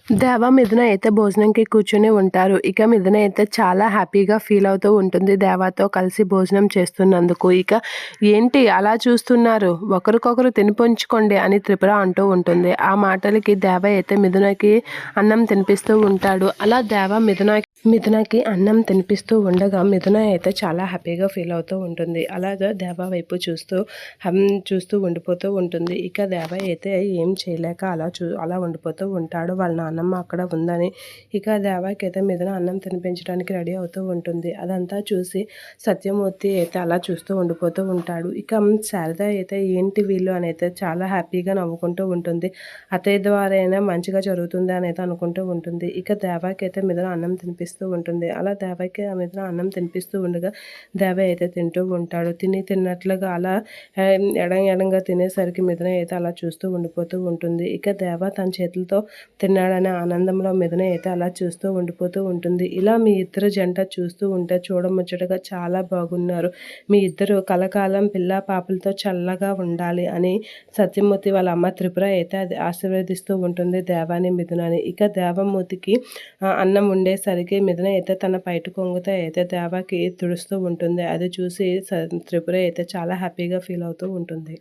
దేవ, మిథున అయితే భోజనంకి కూర్చొని ఉంటారు. ఇక మిథున అయితే చాలా హ్యాపీగా ఫీల్ అవుతూ ఉంటుంది దేవాతో కలిసి భోజనం చేస్తున్నందుకు. ఇక ఏంటి అలా చూస్తున్నారు, ఒకరికొకరు తినిపించుకోండి అని త్రిపుర అంటూ ఉంటుంది. ఆ మాటలకి దేవ అయితే మిథునకి అన్నం తినిపిస్తూ ఉంటాడు. అలా దేవ మిథునకి అన్నం తినిపిస్తూ ఉండగా మిథున అయితే చాలా హ్యాపీగా ఫీల్ అవుతూ ఉంటుంది. అలాగా దేవ వైపు చూస్తూ ఉండిపోతూ ఉంటుంది. ఇక దేవ అయితే ఏం చేయలేక అలా ఉండిపోతూ ఉంటాడు, వాళ్ళ నాన్నమ్మ అక్కడ ఉందని. ఇక దేవకి అయితే మిథున అన్నం తినిపించడానికి రెడీ అవుతూ ఉంటుంది. అదంతా చూసి సత్యమూర్తి అయితే అలా చూస్తూ ఉండిపోతూ ఉంటాడు. ఇక శారద అయితే ఏంటి వీళ్ళు అని అయితే చాలా హ్యాపీగా నవ్వుకుంటూ ఉంటుంది. అత్తయ్య ద్వారా అయినా మంచిగా జరుగుతుంది అని అయితే అనుకుంటూ ఉంటుంది. ఇక దేవకి అయితే మిథున అన్నం తినిపిస్తూ ఉంటుంది. అలా దేవకి ఆ మిథున అన్నం తినిపిస్తూ ఉండగా దేవ అయితే తింటూ ఉంటాడు. తిన్నట్లుగా అలా ఎడంగా తినేసరికి మిథున అయితే అలా చూస్తూ ఉండిపోతూ ఉంటుంది. ఇక దేవ తన చేతులతో తిన్నాడనే ఆనందంలో మిథున అయితే అలా చూస్తూ ఉండిపోతూ ఉంటుంది. ఇలా మీ ఇద్దరు జంట చూస్తూ ఉంటే చూడముచ్చటగా చాలా బాగున్నారు. మీ ఇద్దరు కలకాలం పిల్ల పాపలతో చల్లగా ఉండాలి అని సత్యమూర్తి వాళ్ళ అమ్మ త్రిపుర అయితే అది ఆశీర్వదిస్తూ ఉంటుంది దేవాని మిథునని. ఇక దేవమూర్తికి అన్నం ఉండేసరికి మిథున అయితే తన పైట కొంగుతో అయితే దేవకి తుడుస్తూ ఉంటుంది. అది చూసి త్రిపుర అయితే చాలా హ్యాపీగా ఫీల్ అవుతూ ఉంటుంది.